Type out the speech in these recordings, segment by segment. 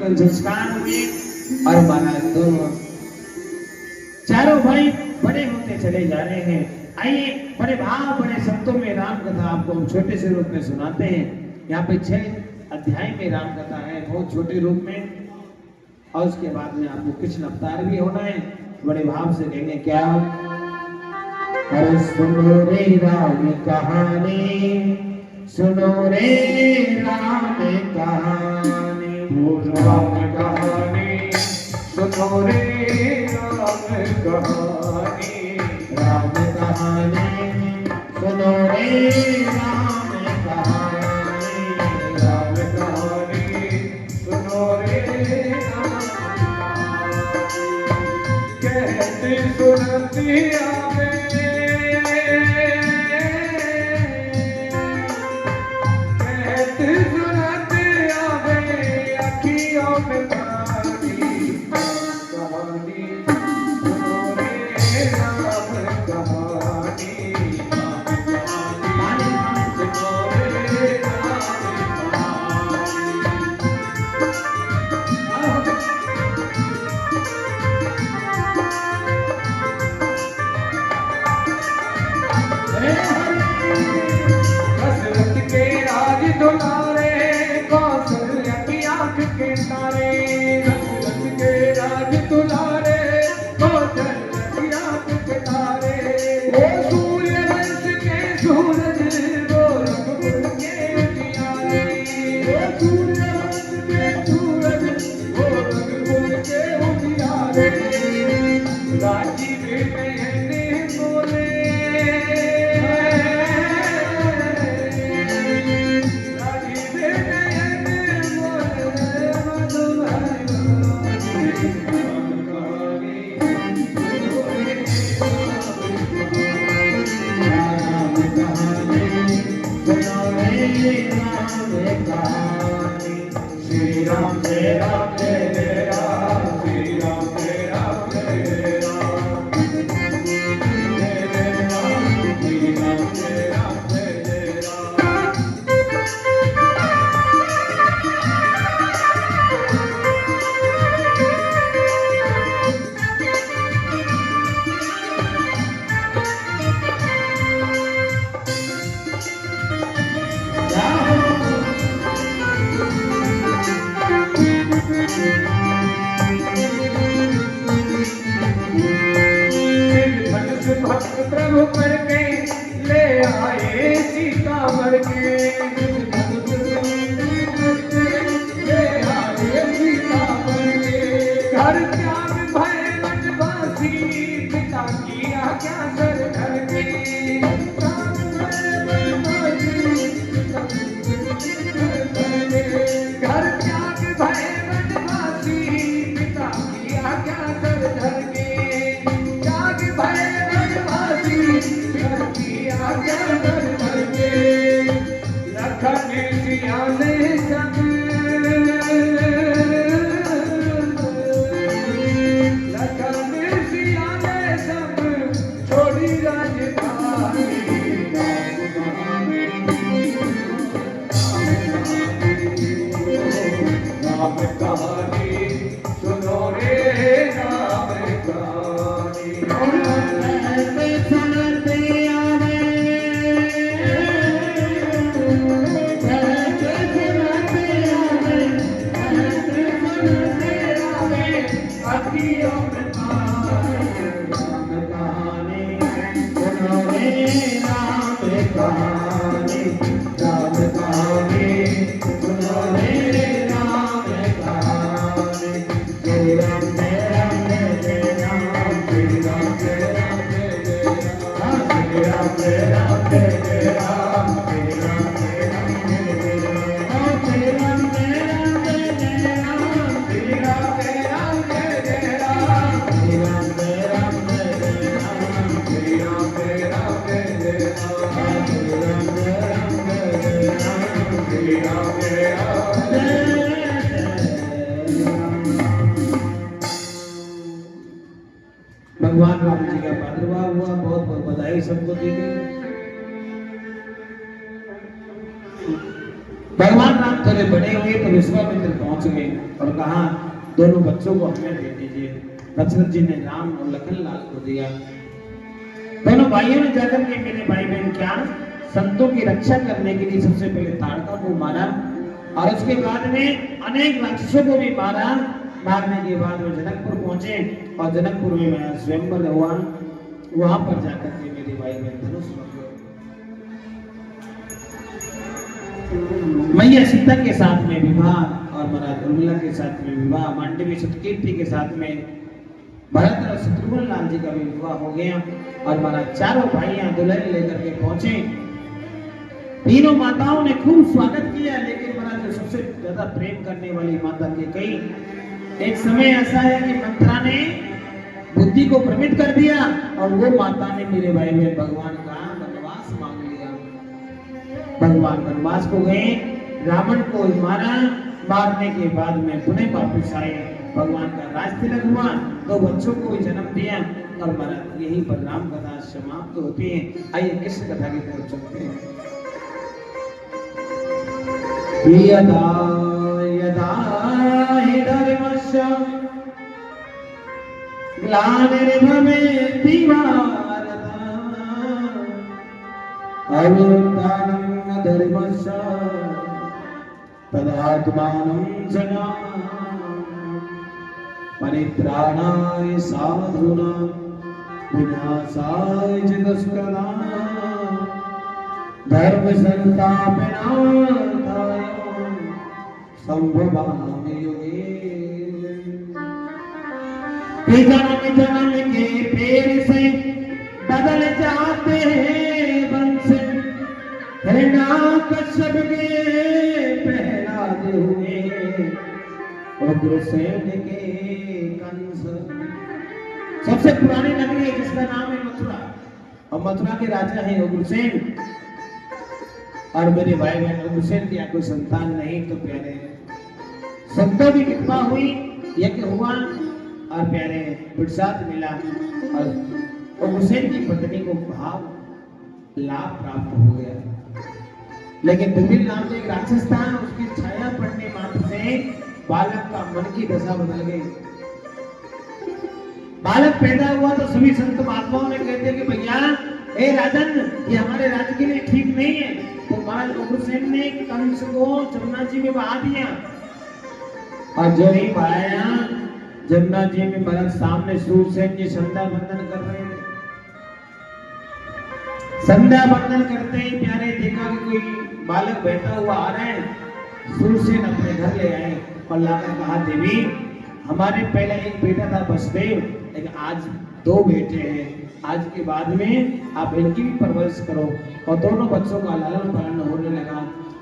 मंगल संस्कार हुए और महाराज दोनों चारों भाई बड़े होते चले जा रहे हैं। आइए बड़े भाव बड़े शब्दों में राम कथा आपको हम छोटे से रूप में सुनाते हैं। यहाँ पे 6 अध्याय में राम कथा है, बहुत छोटे रूप में, और उसके बाद में आपको कृष्ण अवतार भी होना है। बड़े भाव से कहेंगे क्या, अरे सुनो रे राम कहानी, सुनो रे राम कहानी, राम कहानी, सुनो रे राम कहानी, राम कहानी, सुनो रे राम कहानी, राम कहानी, सुनो रे राम कहते सुनती आवे, कहते सुनती आवे अखियों में पानी, कहानी सुनो रे राम कहानी, राम कहानी सुनो रे राम दशरथ के राज दुलारे, कौशल्या की आंख के तारे, दशरथ के राज दुलारे, कौशल्या की आंख के तारे, वो सूर्य वंश के सूरज, वो रघुकुल के उजियारे, वो सूर्य वंश के सूरज, वो रघुकुल के उजियारे, राजीव नयन बोले, राजीव नयन बोले, मधुबन राम कहानी, राम कहानी, सुनो रे राम कहानी, श्री राम जय राम जय जय राम, श्री राम जय राम जय जय राम, जय जय राम, श्री राम जय राम जय जय राम। धनुष भक्त प्रभु करके ले आए सीता मर के, धनुष ले आए सीता मर के, घर त्याग भय वनवासी, पिता की आज्ञा सर धर के, त्याग भय वनवासी, पिता की आज्ञा सर धर के, घर त्याग भय वनवासी, पिता की आज्ञा सर धर के, त्याग भय वनवासी, पिता की आज्ञा सर धर के, लखन सियाने सब, लखन सियाने सब, छोड़ी राजधानी, राम कहानी, सुनो रे राम कहानी, कहते सुनते आवे, कहते सुनते आवे, कहते सुनते आवे, अखियों में पानी, राम कहानी, सुनो रे राम कहानी, राम कहानी, सुनो रे राम कहानी, जय राम जय राम जय राम, श्री राम जय राम जय जय राम, श्री राम जय राम जय जय राम, श्री राम जय राम जय जय राम, श्री राम जय राम जय जय राम, श्री राम जय राम जय जय राम, श्री राम जय राम जय जय राम, श्री राम जय राम जय जय राम, श्री राम जय राम जय जय राम, श्री राम जय राम जय जय राम। भगवान राम जी का प्रादुर्भाव हुआ, बहुत बहुत बधाई सबको दी गई। भगवान राम थोड़े बड़े हुए तो विश्वामित्र पहुंच गए और कहा दोनों बच्चों को हमें दे दीजिए। दशरथ जी ने राम और लखन लाल को दिया। दोनों भाइयों ने जाकर के मेरे भाई बहन क्या संतों की रक्षा करने के लिए सबसे पहले ताड़का को मारा और उसके बाद में अनेक राक्षसों को भी मारा। मारने के बाद में जनकपुर पहुंचे और जनकपुर में मेरा स्वयंवर हुआ। वहां पर जाकर के मेरे भाई बहन धनुष मैया सीता के साथ में विवाह और महाराज उर्मिला के साथ में विवाह, मांडवी सतकीर्ति के साथ में भरत और शत्रुघ्न लाल जी का भी विवाह हो गया और महाराज चारों भाइयां दुल्हन लेकर के पहुंचे। तीनों माताओं ने खूब स्वागत किया, लेकिन महाराज जो सबसे ज्यादा प्रेम करने वाली माता के कई एक समय ऐसा है कि मंत्रा ने बुद्धि को भ्रमित कर दिया और वो माता ने मेरे भाई बहन भगवान का वनवास मांग लिया। भगवान वनवास को गए, रावण को मारा, मारने के बाद में पुनः वापस आए। भगवान का राज तिलक हुआ, दो बच्चों को भी जन्म दिया और महाराज यही पर राम कथा समाप्त होती है। आइए कृष्ण कथा की तरफ चलते हैं। यदा यदा हि धर्मस्य ग्लानिर्भवेति भारत अभ्युत्थानं धर्मस्य तदात्मानं जनामि परित्राणाय साधूनां विनाशाय च दुष्कृतां धर्म संस्थापनार्थाय संभवामि युगे। जन्म जन्म के पेड़ से बदल जाते हैं वंश, हिरण्याकश्यप के पहलादे हुए उग्रसेन के कंस। सबसे पुरानी नगरी है जिसका नाम है मथुरा और मथुरा के राजा हैं उग्रसेन। और मेरे भाई बहन उग्रसेन की कोई संतान नहीं तो प्यारे संतों की कृपा हुई, यज्ञ हुआ और प्यारे प्रसाद मिला और उग्रसेन की पत्नी को भाव लाभ प्राप्त हो गया। लेकिन दुर्मिल नाम से एक राक्षस था, उसकी छाया पड़ने मात्र से बालक का मन की दशा बदल गई। बालक पैदा हुआ तो सभी संत महात्माओं ने कहते कि भैया हे राजन, ये हमारे राज्य के लिए ठीक नहीं है। तो महाराज उग्रसेन ने कंस को जमुना जी में बहा दिया और जो ही बहाया जमुना जी में महाराज सामने सूरसेन जी संध्या बंदन कर रहे थे। संध्या बंदन करते ही प्यारे देखा कि कोई बालक बहता हुआ आ रहा है। सूरसेन अपने घर ले आए और लाकर कहा देवी, हमारे पहले एक बेटा था वसुदेव, लेकिन आज दो बेटे हैं। आज के बाद में आप इनकी भी परवरिश करो। और दोनों बच्चों का लालन पालन होने लगा।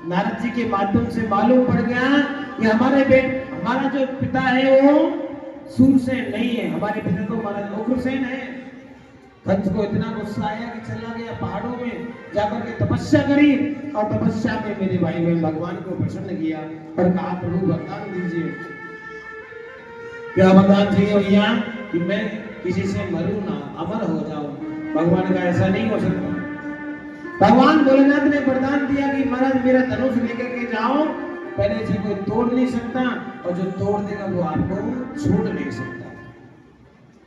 नारद जी के माध्यम से मालूम पड़ गया कि हमारा जो पिता है वो सूरसेन नहीं है, हमारे पिता तो महाराज उग्रसेन है। कंस को इतना गुस्सा आया कि चला गया पहाड़ों में जाकर के तपस्या करी और तपस्या में मेरे भाई बहन भगवान को प्रसन्न किया और कहा प्रभु वरदान दीजिए। क्या वरदान चाहिए भैया? कि मैं किसी से मरूं ना, अमर हो जाऊं। भगवान का ऐसा नहीं हो सकता। भगवान भोलेनाथ ने वरदान दिया कि महाराज मेरा धनुष लेकर के जाओ, पहले से कोई तोड़ नहीं सकता और जो तोड़ देगा वो आपको छूट नहीं सकता।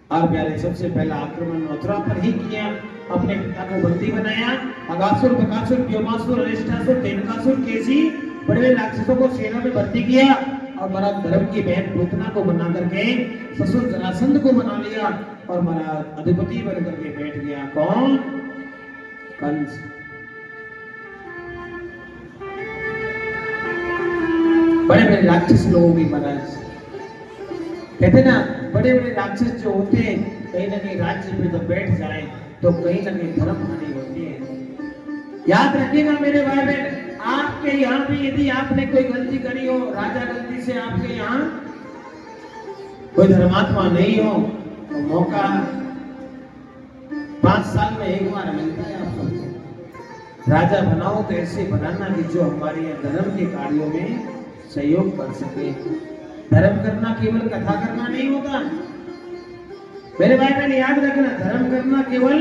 और प्यारे सबसे पहला आक्रमण मथुरा पर ही किया, अपने पिता को बंदी बनाया। अगासुर, बकासुर, व्योमासुर, अरिष्टासुर, तेनकासुर, केसी बड़े राक्षसों को सेना में भर्ती किया और महाराज धर्म की बहन पूतना को बना करके ससुर जरासंध को बना लिया और महाराज अधिपति बन करके बैठ गया। कौन? कंस। बड़े बड़े राक्षस लोगों की महाराज कहते ना, बड़े बड़े राक्षस जो होते हैं कहीं ना कहीं राज्य में जब बैठ जाए तो कहीं ना कहीं धर्म हानि होती है। याद रखिएगा मेरे भाई बहन, आपके यहाँ भी यदि आपने कोई गलती करी हो, राजा गलती से आपके यहाँ कोई धर्मात्मा नहीं हो तो मौका 5 साल में एक बार मिलता है आप सबको। राजा बनाओ तो ऐसे बनाना कि जो हमारे यहाँ धर्म के कार्यों में सहयोग कर सके। धर्म करना केवल कथा करना नहीं होता मेरे भाई बहन, याद रखना। धर्म करना केवल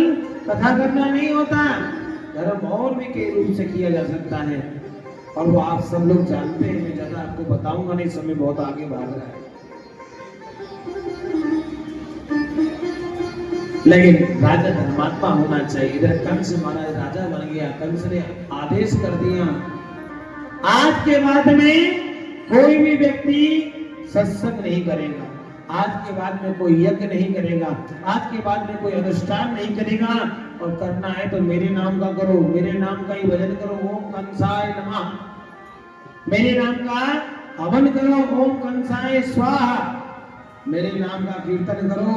कथा करना नहीं होता, धर्म और भी कई रूप से किया जा सकता है। और वो आप सब लोग जानते हैं, मैं ज्यादा आपको बताऊंगा नहीं, समय बहुत आगे भाग रहा है। लेकिन राजा धर्मात्मा होना चाहिए। इधर कंस महाराज राजा बन गया, कंस ने आदेश कर दिया आज के बाद में कोई भी व्यक्ति सत्संग नहीं करेगा, आज के बाद में कोई यज्ञ नहीं करेगा, आज के बाद में कोई अनुष्ठान नहीं करेगा, और करना है तो मेरे नाम का करो, मेरे नाम का ही भजन करो, ओम कंसाय नमः, मेरे नाम का हवन करो, ओम कंसाय स्वाहा, मेरे नाम का कीर्तन करो।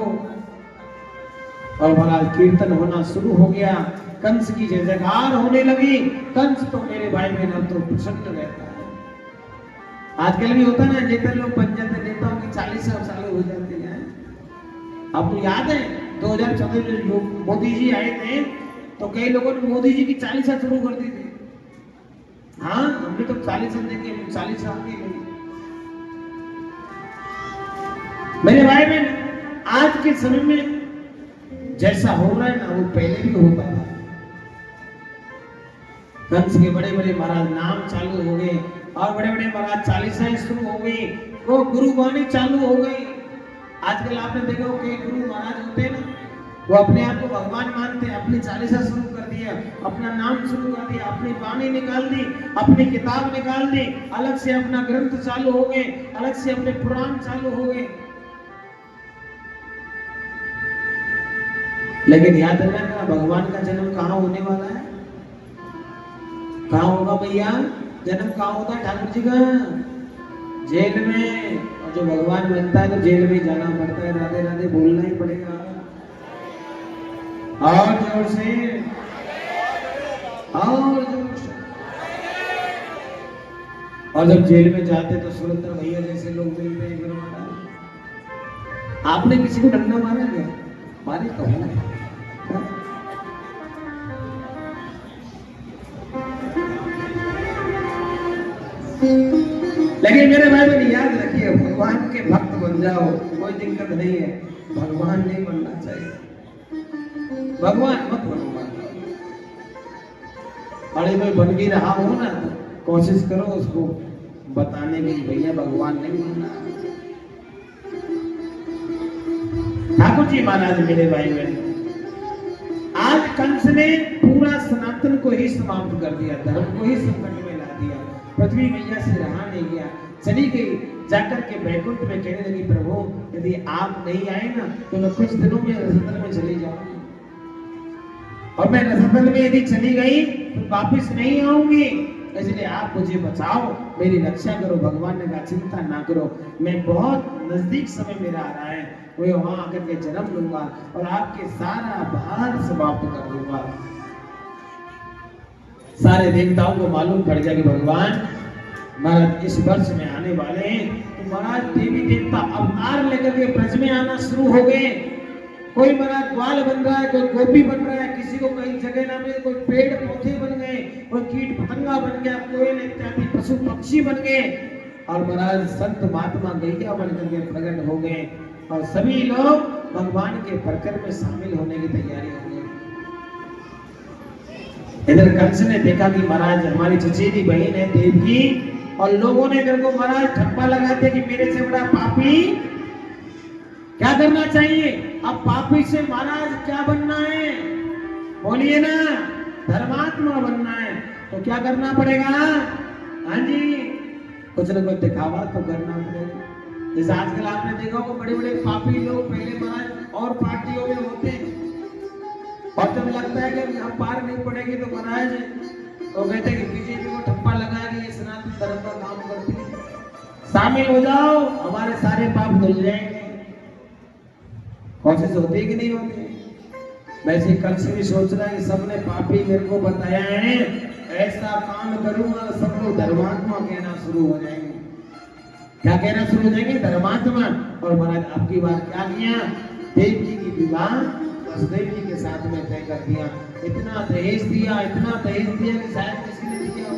और महाराज कीर्तन होना शुरू हो गया, कंस की जय जयकार होने लगी। कंस तो मेरे भाई बहन अब तो प्रसन्न रहता है। आजकल भी होता ना, नेता लोग बन जाते, नेताओं की 40 साल हो जाते हैं। आपको याद है 2014 में जो मोदी जी आए थे तो कई लोगों ने मोदी जी की 40 साल शुरू कर दी थी। हाँ, हमने तो 40 साल देखे, 40 साल की नहीं। मेरे भाई बहन, आज के समय में जैसा हो रहा है ना, वो पहले भी होता था। कंस के बड़े बड़े महाराज नाम चालू हो गए, और बड़े बड़े महाराज चालीसाएं शुरू हो गई, वो गुरुवाणी चालू हो गई। आजकल आपने देखा हो कि गुरु महाराज होते हैं ना, वो अपने आप को भगवान मानते हैं, अपनी चालीसा शुरू कर दिया, अपना नाम शुरू कर दिया, अपनी वाणी निकाल दी, अपनी किताब निकाल दी, अलग से अपना ग्रंथ चालू हो गए, अलग से अपने पुराण चालू हो गए। लेकिन याद रखना, भगवान का जन्म कहाँ होने वाला है? कहाँ होगा भैया? जन्म कहाँ होता है ठाकुर जी का? जेल में। और जो भगवान बनता है तो जेल में जाना पड़ता है। राधे राधे बोलना ही पड़ेगा, और जोर से, और जोर से। और जब जेल में जाते तो सुरेंद्र भैया जैसे लोग मिलते हैं, आपने किसी को डंडा मारा क्या? मारे तो है। लेकिन मेरे भाई बहन याद रखिए, भगवान के भक्त बन जाओ, कोई दिक्कत नहीं है। भगवान नहीं बनना चाहिए, भगवान मत बनो। अरे मैं बन भी रहा हूं ना, तो कोशिश करो उसको बताने की, भैया भगवान नहीं बनना। ठाकुर जी महाराज, मेरे भाई बहन, आज कंस ने पूरा सनातन को ही समाप्त कर दिया, धर्म को ही संकट में ला दिया। पृथ्वी मैया से रहा नहीं गया, चली गई, जाकर के बैकुंठ में कहने लगी, प्रभु यदि आप नहीं आए ना तो मैं कुछ दिनों में रसतल में चली जाऊंगी, और मैं रसतल में यदि चली गई तो वापिस नहीं आऊंगी, इसलिए आप मुझे बचाओ, मेरी रक्षा करो। भगवान ने कहा चिंता ना करो, मैं बहुत नजदीक समय मेरा आ रहा है, मैं वहां आकर के जन्म लूंगा और आपके सारा भार समाप्त कर दूंगा। सारे देवताओं को मालूम पड़ गया कि भगवान महाराज इस वर्ष में आने वाले हैं, तो महाराज देवी देवता अवतार लेकर के ब्रज में आना शुरू हो गए। कोई महाराज ग्वाल बन रहा है, कोई गोपी बन रहा है, किसी को कई जगह ना मिले, कोई पेड़ पौधे बन गए, कोई कीट पतंगा बन गया, कोयल इत्यादि पशु पक्षी बन गए, और महाराज संत महात्मा गैया बनकर के प्रकट हो गए, और सभी लोग भगवान के प्रकट में शामिल होने की तैयारी हो गई। इधर कंस ने देखा कि महाराज हमारी चचेरी बहन है देवकी, और लोगों ने मेरे को महाराज ठप्पा लगा दिया कि मेरे से बड़ा पापी क्या करना चाहिए? अब पापी से महाराज क्या बनना है? बोलिए ना, धर्मात्मा बनना है तो क्या करना पड़ेगा? हाँ जी, कुछ न कुछ दिखावा तो करना पड़ेगा। जैसे आजकल आपने देखा होगा बड़े बड़े पापी लोग पहले महाराज और पार्टियों में होते हैं, और जब लगता है कि हम पार नहीं पड़ेंगे तो महाराज तो कहते हैं कि बीजेपी को ठप्पा लगाया कि ये सनातन धर्म का काम करती है, शामिल हो जाओ, हमारे सारे पाप धुल जाएंगे। कोशिश होती है कि नहीं होती? वैसे कंस भी सोच रहा है कि सबने पापी मेरे को बताया है, ऐसा काम करूंगा सब लोग धर्मात्मा कहना शुरू हो जाएंगे। क्या कहना शुरू हो जाएंगे? धर्मात्मा। और महाराज आपकी बात क्या किया? देव जी की विवाह वसुदेव जी के साथ में तय कर दिया। इतना दहेज दिया, इतना दहेज दिया कि शायद किसी ने दिया हो।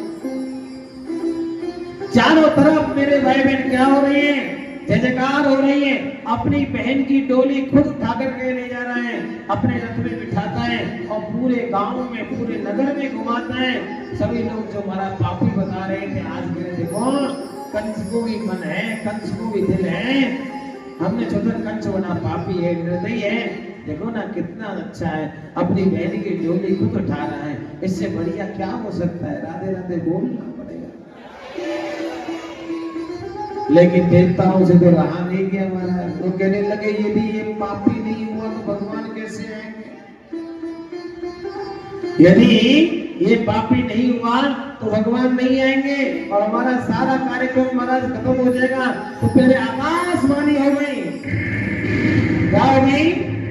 चारों तरफ मेरे भाई बहन क्या हो रहे हैं? जय जयकार हो रही है। अपनी बहन की डोली खुद उठा करके ले जा रहा है, अपने रथ में बिठाता है और पूरे गांव में, पूरे नगर में घुमाता है। सभी लोग जो हमारा पापी बता रहे थे, आज मेरे देखो कंस को भी मन है, कंस को भी दिल है। हमने सोचा कंस बना पापी है, निर्दयी है, देखो ना कितना अच्छा है, अपनी बहन की डोली खुद उठा रहा है। इससे बढ़िया क्या हो सकता है? राधे राधे बोलना पड़ेगा। लेकिन देवताओं से तो रहा नहीं गया महाराज। वो कहने लगे यदि ये पापी नहीं हुआ तो भगवान कैसे आएंगे? यदि ये पापी नहीं हुआ तो भगवान नहीं आएंगे और हमारा सारा कार्यक्रम महाराज खत्म हो जाएगा। तो पहले आकाशवाणी हो गई, क्या हो गई?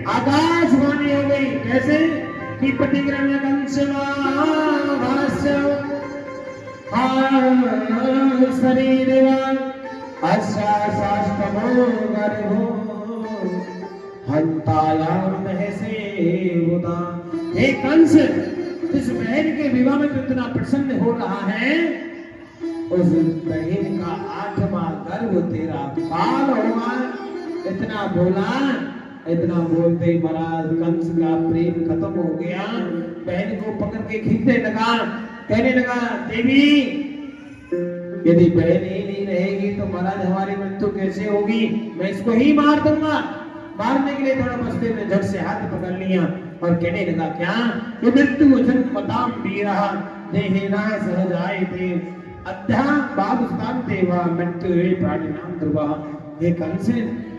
आकाशवाणी हो गई। कैसे? कि पटिग्रह शरीर हे कंस, जिस बहन के विवाह में तो इतना प्रसन्न हो रहा है, उस बहन का 8वां गर्भ तेरा काल होगा। इतना बोला, इतना बोलते ही महाराज कंस का प्रेम खत्म हो गया। बहन को पकड़ के खींचने लगा, कहने लगा देवी यदि बहन ही नहीं रहेगी तो महाराज हमारी मृत्यु कैसे होगी? मैं इसको ही मार दूंगा। मारने के लिए थोड़ा बस्ते में झट से हाथ पकड़ लिया और कहने लगा क्या? ये मृत्यु वचन पताम भी रहा देहेना सहज आए थे अध्यात्म बाबुस्तान देवा मृत्यु रे प्राणी नाम ध्रुवा। हे कंस,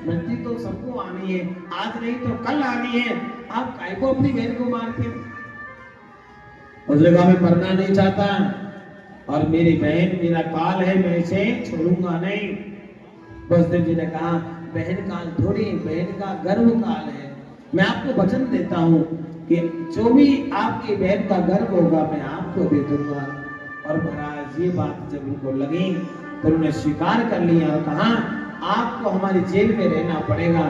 मृत्यु तो सबको आनी है, आज नहीं तो कल आनी है। आप काय को अपनी बहन को मारते? उस जगह में मरना नहीं चाहता और मेरी बहन मेरा काल है, मैं इसे छोड़ूंगा नहीं। बसदेव जी ने कहा बहन काल थोड़ी, बहन का गर्भ काल है। मैं आपको वचन देता हूँ कि जो भी आपकी बहन का गर्भ होगा मैं आपको दे दूंगा। और महाराज ये बात जब उनको लगी तो उन्होंने स्वीकार कर लिया और कहा आपको हमारी जेल में रहना पड़ेगा।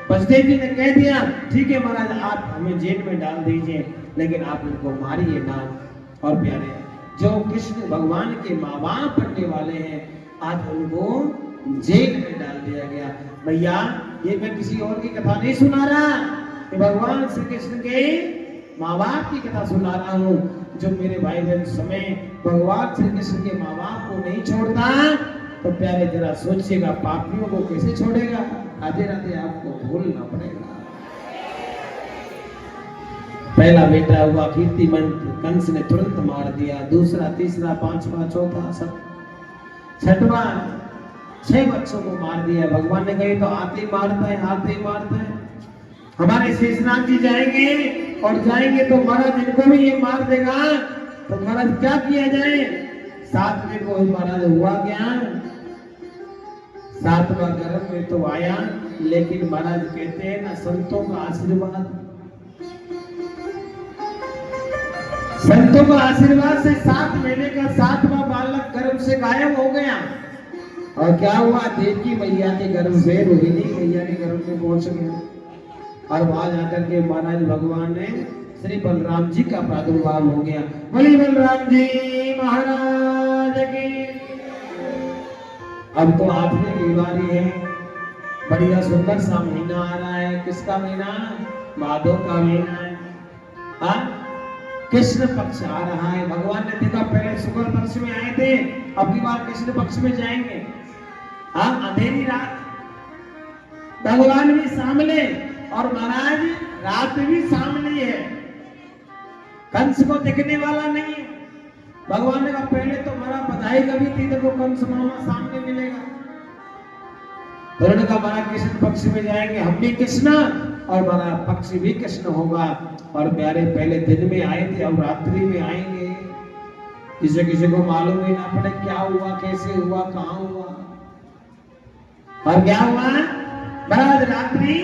बसदेव जी ने कह दिया ठीक है महाराज, आप हमें जेल में डाल दीजिए, लेकिन आप इनको मारिए ना। और प्यारे, जो कृष्ण भगवान के माँ बाप बनने वाले हैं, आज उनको जेल में डाल दिया गया। भैया ये मैं किसी और की कथा नहीं सुना रहा, कि भगवान श्री कृष्ण के माँ बाप की कथा सुना रहा हूँ। जो मेरे भाई बहन समय भगवान श्री कृष्ण के माँ बाप को नहीं छोड़ता तो प्यारे जरा सोचिएगा पापियों को कैसे छोड़ेगा? आधे राधे आपको भूलना पड़ेगा। पहला बेटा हुआ कीर्तिमंत, कंस ने तुरंत मार दिया। दूसरा, तीसरा, पांचवा, चौथा, छठवां, 6 बच्चों को मार दिया। भगवान ने कही तो आते ही मारता है, आते ही मारता है। हमारे शेषनाग जी जाएंगे और जाएंगे तो महाराज इनको भी ये मार देगा। तो महाराज क्या किया जाए? 7वें को महाराज हुआ क्या? 7वां गर्भ में तो आया, लेकिन महाराज कहते हैं ना संतों का आशीर्वाद, संतों का आशीर्वाद से 7 महीने का 7वां बालक गर्भ से गायब हो गया। और क्या हुआ? देवकी मैया के गर्भ से रोहिणी मैया के गर्भ में पहुंच गया। और वहां जाकर के महाराज भगवान ने श्री बलराम जी का प्रादुर्भाव हो गया। बोली बलराम जी महाराज की। अब तो आठवीं की बारी है। बढ़िया सुंदर सा महीना आ रहा है। किसका महीना? भादों का महीना है। हाँ, कृष्ण पक्ष आ रहा है। भगवान ने देखा पहले शुक्ल पक्ष में आए थे, अब की बार कृष्ण पक्ष में जाएंगे। हाँ, अंधेरी रात, भगवान भी सामने और महाराज रात भी सामने है। कंस को दिखने वाला नहीं है। भगवान ने कहा पहले तो हमारा बधाई कभी थी, देखो कंस मामा सामने मिलेगा। उन्होंने कहा हमारा कृष्ण पक्ष में जाएंगे, हम भी कृष्ण और हमारा पक्ष भी कृष्ण होगा। और प्यारे पहले दिन में आए थे, अब रात्रि में आएंगे। किसी को मालूम ही ना पड़े क्या हुआ, कैसे हुआ, कहाँ हुआ। और क्या हुआ? महाराज रात्रि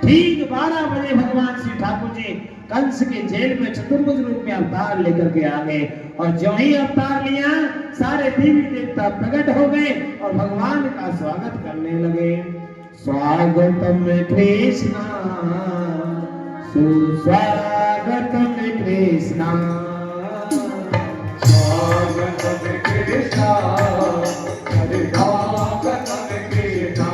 ठीक 12 बजे भगवान श्री ठाकुर जी कंस के जेल में चतुर्भुज रूप में अवतार लेकर के आ गए। और जो ही अवतार लिया, सारे देवी देवता प्रकट हो गए और भगवान का स्वागत करने लगे। स्वागतम कृष्णा सुस्वागतम कृष्णा, स्वागतम कृष्णा हरिदागतम कृष्णा,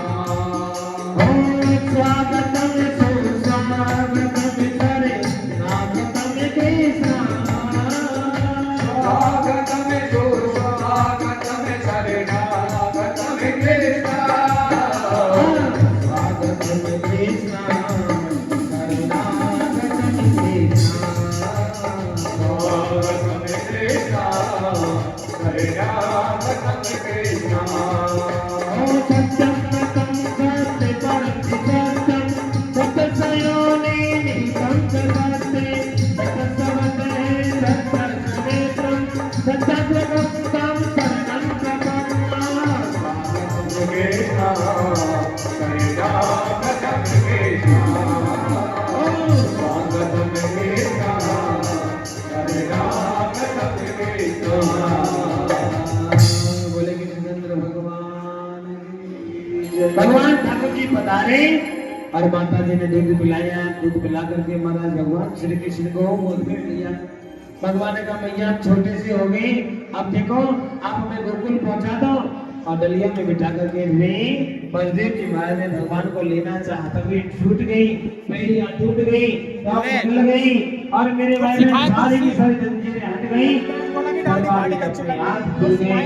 ठाकुर जी पधारे और माता जी ने दूध पिलाया। दूध पिला करके महाराज भगवान श्री कृष्ण को गोद में लिया। भगवान ने कहा मैया छोटे से हो गई, अब देखो आप हमें गोकुल पहुंचा दो। और डलिया में बिठा करके वे बलदेव जी महाराज ने भगवान को लेना चाहा, तभी टूट गई, पैड़ियां टूट गई, निकल गई और मेरे भाई सारी की सारी जंजीरें हट गई। भगवान ने अपने हाथ खुल गए।